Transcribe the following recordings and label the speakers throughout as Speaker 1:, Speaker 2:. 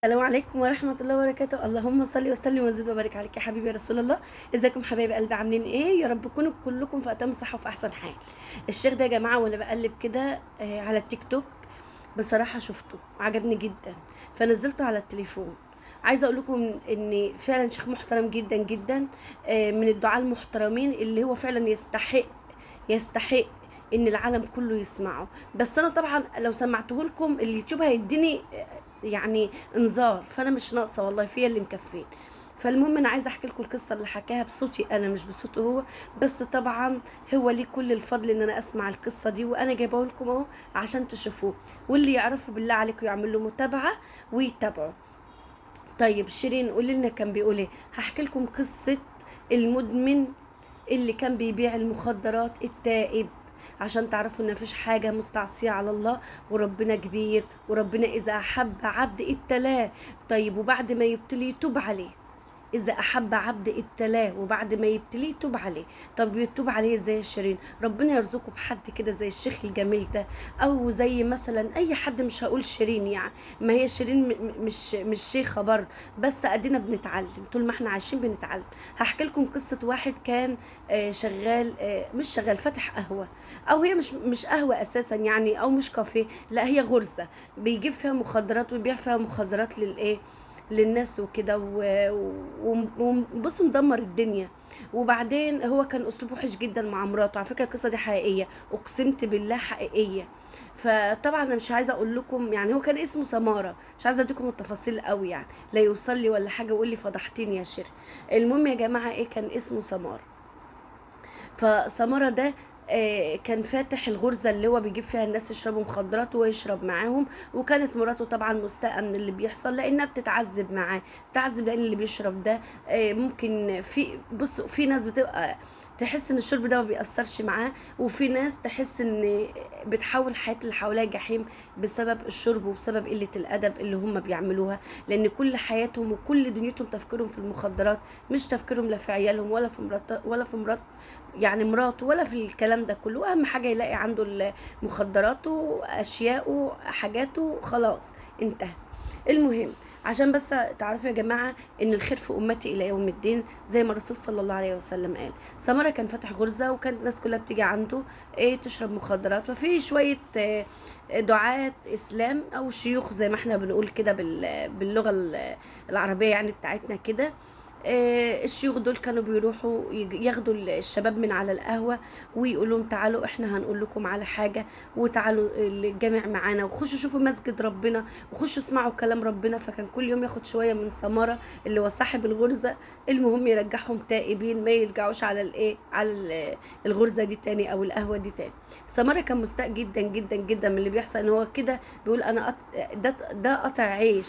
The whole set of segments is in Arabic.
Speaker 1: السلام عليكم ورحمة الله وبركاته. اللهم صل وسلم وزد وبارك عليك يا حبيبي يا رسول الله. ازيكم حبايب قلبي، عاملين ايه؟ يا رب تكونوا كلكم في اتم صحة وفي احسن حال. الشيخ ده يا جماعة وانا بقلب كده على التيك توك، بصراحة شفته عجبني جدا فنزلته على التليفون. عايزة اقول لكم ان فعلا شيخ محترم جدا جدا، من الدعاة المحترمين اللي هو فعلا يستحق ان العالم كله يسمعه. بس انا طبعا لو سمعته لكم اليوتيوب هيديني يعني انذار، فانا مش ناقصه والله، فيا اللي مكفين. فالمهم انا عايزه احكي لكم القصه اللي حكاها بصوتي انا مش بصوته هو، بس طبعا هو ليه كل الفضل ان انا اسمع القصه دي، وانا جايبه لكم اهو عشان تشوفوه، واللي يعرفوا بالله عليكم يعمل له متابعه ويتابعوا. طيب شيرين قولي لنا كان بيقول ايه. هحكي لكم قصه المدمن اللي كان بيبيع المخدرات التائب، عشان تعرفوا ان مفيش حاجة مستعصية على الله، وربنا كبير، وربنا اذا احب عبد ابتلاه. طيب وبعد ما يبتلي يتوب عليه. اذا احب عبد ابتلاه وبعد ما يبتليه يتوب عليه. طب يتوب عليه ازاي يا شيرين؟ ربنا يرزقه بحد كده زي الشيخ الجميل ده، او زي مثلا اي حد، مش هقول شيرين يعني، ما هي شيرين مش شيخه برضه، بس ادينا بنتعلم، طول ما احنا عايشين بنتعلم. هحكي لكم قصه واحد كان شغال، مش شغال، فاتح قهوه، او هي مش قهوه اساسا يعني، او مش كافيه، لا هي غرزه بيجيب فيها مخدرات ويبيع فيها مخدرات للايه، للناس وكده، وبص مدمر الدنيا. وبعدين هو كان اسلوبه وحش جدا مع مراته، على فكره القصه دي حقيقيه، اقسمت بالله حقيقيه. فطبعا انا مش عايزه اقول لكم يعني، هو كان اسمه سماره، مش عايزه اديكم التفاصيل قوي يعني، لا يوصل لي ولا حاجه ويقول لي فضحتيني يا شير. المهم يا جماعه ايه، كان اسمه سمار. فسمرة ده كان فاتح الغرزة اللي هو بيجيب فيها الناس يشربوا مخدرات ويشرب معاهم. وكانت مراته طبعا مستاءة من اللي بيحصل، لانها بتتعذب معاه، بتتعذب لان اللي بيشرب ده ممكن، في ناس بتبقى تحس ان الشرب ده ما بيأثرش معاه، وفي ناس تحس ان بتحول حياة اللي حواليها جحيم بسبب الشرب وبسبب قلة الأدب اللي هم بيعملوها، لأن كل حياتهم وكل دنيتهم تفكيرهم في المخدرات، مش تفكيرهم لا في عيالهم ولا في مرات يعني مراته، ولا في الكلام ده كله. اهم حاجه يلاقي عنده مخدراته، اشياءه، حاجاته، خلاص انتهى. المهم عشان بس تعرفوا يا جماعه ان الخير في امتي الى يوم الدين، زي ما الرسول صلى الله عليه وسلم قال. سمره كان فاتح غرزه، وكانت الناس كلها بتيجي عنده تشرب مخدرات. ففي شويه دعاة اسلام او شيوخ زي ما احنا بنقول كده باللغه العربيه يعني بتاعتنا كده. الشيوخ دول كانوا بيروحوا ياخدوا الشباب من على القهوة، ويقولوا لهم تعالوا احنا هنقول لكم على حاجة، وتعالوا الجامع معانا، وخشوا شوفوا مسجد ربنا، وخشوا اسمعوا كلام ربنا. فكان كل يوم ياخد شوية من سمرة اللي هو صاحب الغرزة، المهم يرجعهم تائبين، ما يرجعوش على الغرزة دي تاني او القهوة دي تاني. سمرة كان مستاء جدا جدا جدا من اللي بيحصل، ان هو كده بيقول انا ده قطع عيش.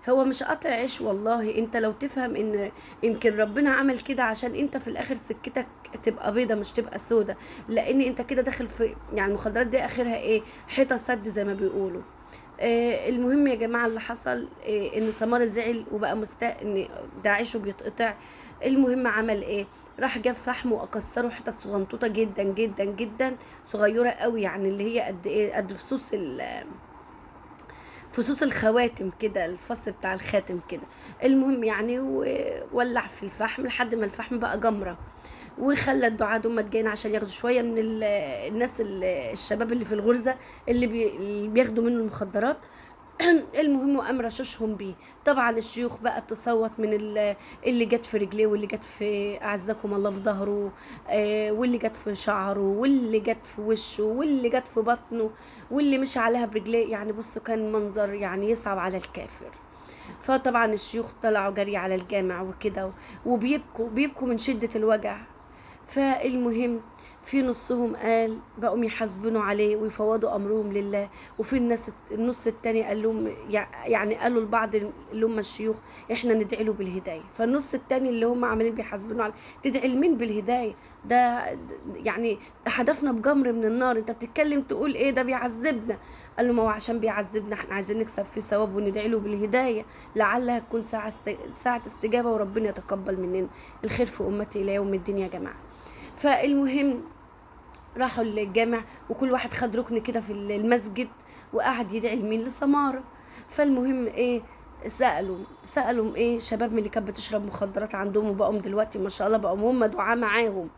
Speaker 1: هو مش قطع عيش والله، انت لو تفهم ان يمكن ربنا عمل كده عشان انت في الاخر سكتك تبقى بيضة مش تبقى سودة، لان انت كده داخل في يعني المخدرات دي اخرها ايه، حيطة سد زي ما بيقولوا. المهم يا جماعة اللي حصل ان سمارة زعل وبقى مستاء ان ده عيشه بيتقطع. المهم عمل ايه، راح جاب فحم واكسره حتت صغنطوطة جدا جدا جدا، صغيرة قوي يعني، اللي هي قد ايه، قد فصوص الخواتم كده، الفص بتاع الخاتم كده. المهم يعني وولع في الفحم لحد ما الفحم بقى جمرة، وخلى الدعاة دول جايين عشان ياخدوا شوية من الناس الشباب اللي في الغرزة، اللي بياخدوا منه المخدرات. المهم وقام رششهم بيه. طبعا الشيوخ بقى تصوت من اللي جت في رجليه، واللي جت في اعزكم الله في ظهره، واللي جت في شعره، واللي جت في وشه، واللي جت في بطنه، واللي مشي عليها برجليه. يعني بصوا كان منظر يعني يصعب على الكافر. فطبعا الشيوخ طلعوا جري على الجامع وكده، وبيبكوا من شدة الوجع. فالمهم في نصهم قال بقوا يحاسبنوا عليه ويفوضوا امرهم لله، وفي النص التاني قال لهم يعني قالوا لبعض اللي هم الشيوخ احنا ندعي له بالهدايه. فالنص التاني اللي هم عاملين بيحاسبنوا عليه، تدعي لمين بالهدايه؟ يعني هدفنا بجمر من النار، انت بتتكلم تقول ايه، ده بيعذبنا. قال له ما هو عشان بيعذبنا احنا عايزين نكسب فيه ثواب وندعي له بالهدايه، لعلها تكون ساعه استجابه وربنا يتقبل مننا. الخير في امتي الى يوم الدين يا جماعه. فالمهم راحوا الجامع، وكل واحد خد ركن كده في المسجد، وقعد يدعي لمين، لسمارة. فالمهم ايه، سألوا ايه شباب من اللي كانت بتشرب مخدرات عندهم، وبقوا دلوقتي ما شاء الله بقوا هم دعاة معاهم.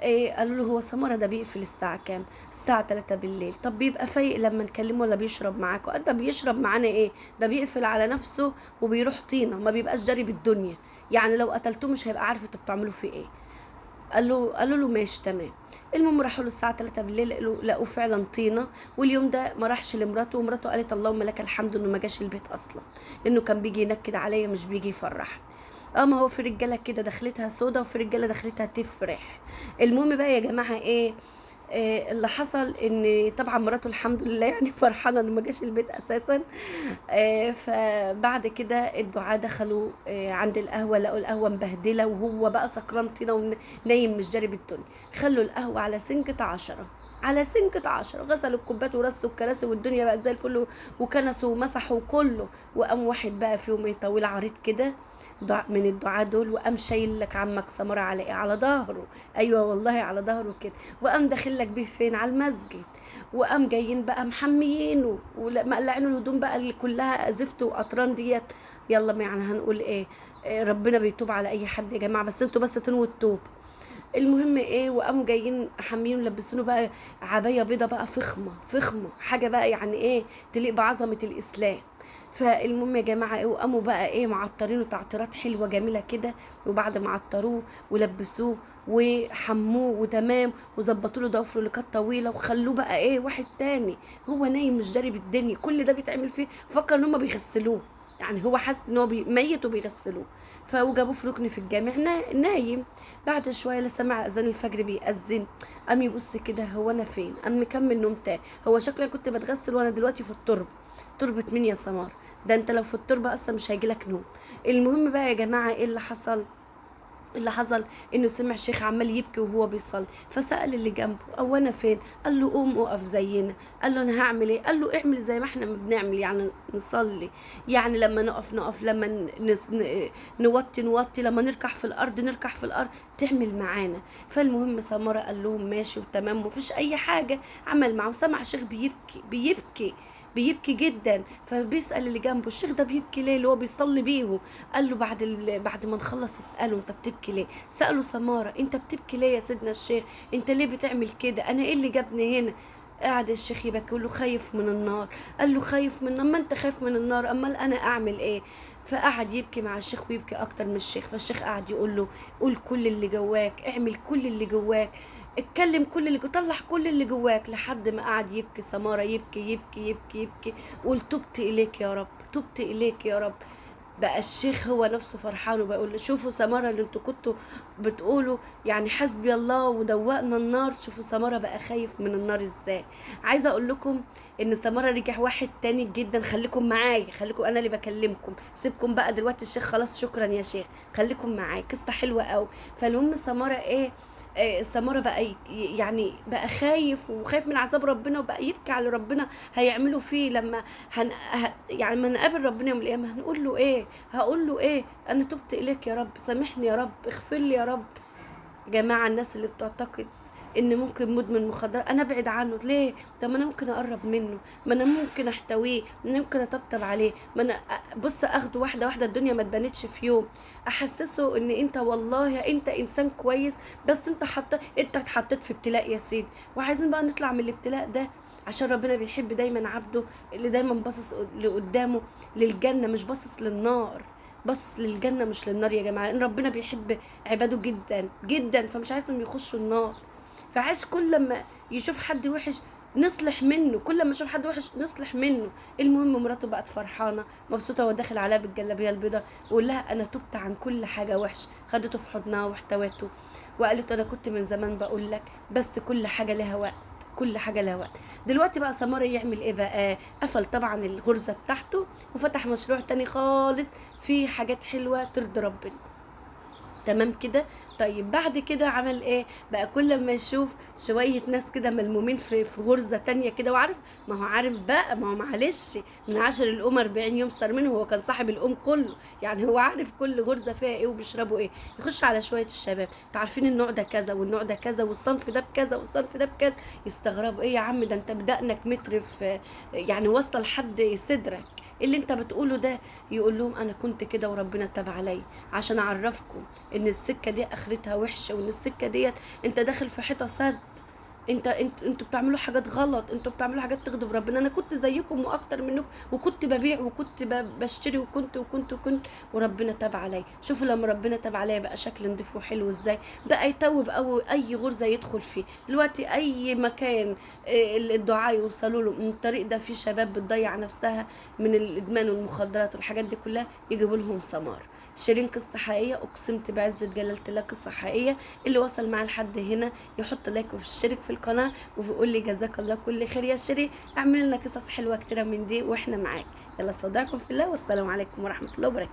Speaker 1: إيه قالوا له هو سمرة ده بيقفل الساعة كام؟ الساعة 3 بالليل. طب بيبقى فايق لما نكلمه ولا بيشرب معاكوا؟ قال ده بيشرب معانا ايه، ده بيقفل على نفسه وبيروح طينة، ما بيبقاش جاري بالدنيا، يعني لو قتلتوه مش هيبقى عارف انتوا بتعملوا فيه ايه. قالوا له ماشي تمام. المهم راحوا له الساعه 3 بالليل، لقوه فعلا طينه. واليوم ده ما راحش لمراته، ومراته قالت اللهم لك الحمد انه ما جاش البيت اصلا، لانه كان بيجي ينكد عليا مش بيجي يفرح. اه ما هو في رجاله كده دخلتها سودا، وفي رجاله دخلتها تفرح. المهم بقى يا جماعه ايه، اللي حصل ان طبعا مراته الحمد لله يعني فرحانه انه ما جاش البيت اساسا. فبعد كده الدعاة دخلوا عند القهوة، لقوا القهوة مبهدلة، وهو بقى سكران طينة ونايم مش جارب الدنيا. خلوا القهوة على سنكة 10، على سنكة 10، غسلوا الكوبات ورصوا الكراسي والدنيا بقت زي الفل، وكنسوا ومسحوا كله. وقام واحد بقى فيهم ايه طويل عريض كده، من الدعاة دول، وقام شايل لك عمك سمرة على ايه، على ظهره. ايوه والله على ظهره كده. وقام داخل لك بيه فين، على المسجد. وقام جايين بقى محميينه ومقلعينه الهدوم بقى اللي كلها زفت وقطران ديت. يلا ما يعني هنقول ايه، ربنا بيتوب على اي حد يا جماعه، بس انتوا بس تنووا التوب. المهم ايه، وقاموا جايين حامينه لبسينه بقى عبايه بيضه بقى فخمه فخمه، حاجه بقى يعني ايه تليق بعظمه الاسلام. فالمهم يا جماعه ايه، وقاموا بقى ايه معطرينه تعطيرات حلوه جميله كده. وبعد ما عطروه ولبسوه وحموه وتمام، وظبطوا له ضفره اللي كانت طويله، وخلوه بقى ايه واحد تاني. هو نايم مش داري بالدنيا، كل ده بيتعمل فيه فكر ان هم بيغسلوه، يعني هو حاسس ان هو ميت وبيغسلوه. فوجابوه في ركن في الجامع نايم. بعد شويه لسه سمع اذان الفجر بيأذن، قام يبص كده هو انا فين، قام مكمل نوم تاني. هو شكلي كنت بتغسل وانا دلوقتي في التربه. تربه مين يا سمار؟ ده انت لو في التربه اصلا مش هيجيلك نوم. المهم بقى يا جماعه ايه اللي حصل، اللي حصل انه سمع الشيخ عمال يبكي وهو بيصلي، فسأل اللي جنبه او انا فين، قال له قوم اقف زينا. قال له انا هعمل ايه، قال له اعمل زي ما احنا ما بنعمل، يعني نصلي، يعني لما نقف لما نوطي، لما نركح في الارض نركح في الارض، تعمل معانا. فالمهم سمرة قال لهم ماشي وتمام ومفيش اي حاجه. عمل معه، سمع الشيخ بيبكي جدا. فبيسأل اللي جنبه الشيخ ده بيبكي ليه اللي هو بيصلي بيهم. قال له بعد ما نخلص اسأله انت بتبكي ليه. سأله سمارة انت بتبكي ليه يا سيدنا الشيخ، انت ليه بتعمل كده، انا ايه اللي جابني هنا. قعد الشيخ يبكي يقول له خايف من النار. قال له خايف من النار، ما انت خايف من النار، امال انا اعمل ايه. فقعد يبكي مع الشيخ ويبكي اكتر من الشيخ. فالشيخ قعد يقول له قول كل اللي جواك، اعمل كل اللي جواك، اتكلم كل اللي طلع كل اللي جواك، لحد ما قعد يبكي سمارة، يبكي. قول تبت إليك يا رب، تبت إليك يا رب. بقى الشيخ هو نفسه فرحان وبيقول له شوفوا سمارة اللي انتوا كنتوا بتقولوا يعني حسبي الله ودوقنا النار، شوفوا سمارة بقى خايف من النار ازاي. عايزه اقول لكم ان سمارة رجع واحد تاني جدا. خليكم معايا، خليكم انا اللي بكلمكم، سيبكم بقى دلوقتي الشيخ خلاص شكرا يا شيخ، خليكم معايا قصه حلوه قوي. فالمهم سمارة ايه، سمارة بقى يعني بقى خايف وخايف من عذاب ربنا، وبقى يبكي على ربنا هيعملوا فيه لما يعني ما نقابل ربنا يوم القيامة هنقول له ايه، هقول له ايه، انا تبت اليك يا رب، سامحني يا رب، اغفر لي يا رب. يا جماعة الناس اللي بتعتقد ان ممكن مدمن مخدرات انا ابعد عنه ليه، طب ما انا ممكن اقرب منه، ما انا ممكن احتويه، ما انا ممكن اطبطب عليه، ما انا بص اخده واحده واحده، الدنيا ما اتبنتش في يوم. احسسه ان انت والله انت انسان كويس، بس انت اتحطيت في ابتلاء يا سيدي، وعايزين بقى نطلع من الابتلاء ده، عشان ربنا بيحب دايما عبده اللي دايما باصص لقدامه للجنه، مش باصص للنار، بص للجنة مش للنار يا جماعة، لأن ربنا بيحب عباده جدا جدا، فمش عايزهم يخشوا النار. فعايز كل لما يشوف حد وحش نصلح منه، كل ما يشوف حد وحش نصلح منه. المهم مراته بقت فرحانة مبسوطة، وداخل عليها بالجلابية البيضاء ويقول لها أنا تبت عن كل حاجة وحش. خدته في حضنها واحتوته وقالت أنا كنت من زمان بقول لك، بس كل حاجة لها وقت، كل حاجة لها وقت. دلوقتي بقى سمارة يعمل ايه بقى، قفل طبعا الغرزة بتاعته وفتح مشروع تاني خالص فيه حاجات حلوة ترضي ربنا، تمام كده. طيب بعد كده عمل ايه بقى، كل ما يشوف شوية ناس كده ملمومين في غرزة تانية كده، وعارف ما هو عارف بقى، ما هو معلش من 10 الأم 40 يوم صار منه، هو كان صاحب الأم كله، يعني هو عارف كل غرزة فيها ايه وبيشربوا ايه. يخش على شوية الشباب تعرفين النوع ده كذا والنوع ده كذا والصنف ده بكذا والصنف ده بكذا، يستغربوا ايه يا عم ده انت بدقنك متر في يعني واصلة لحد صدرك، اللي انت بتقوله ده، يقول لهم انا كنت كده وربنا تاب عليا، عشان اعرفكم ان السكه دي اخرتها وحشه، وان السكه ديت انت داخل في حيطه سد. انتوا بتعملوا حاجات غلط، انتوا بتعملوا حاجات تغضب ربنا. انا كنت زيكم واكتر منكم، وكنت ببيع وكنت بشتري وكنت وربنا تاب عليا. شوفوا لما ربنا تاب عليا بقى شكل نضيف وحلو ازاي. ده يتوب اي غرزه يدخل فيه دلوقتي، اي مكان الدعاء يوصلوا له من الطريق ده. في شباب بتضيع نفسها من الادمان والمخدرات والحاجات دي كلها، يجيبوا لهم ثمار. شيرين قصة حقيقية، أقسمت بعزة جلالة الله قصة حقيقية. اللي وصل معاه لحد هنا يحط لايك ويشترك في القناة ويقول لي جزاك الله كل خير يا شيرين. اعمل لنا قصص حلوة كتيرة من دي واحنا معاك. يلا صدقكم في الله، والسلام عليكم ورحمة الله وبركاته.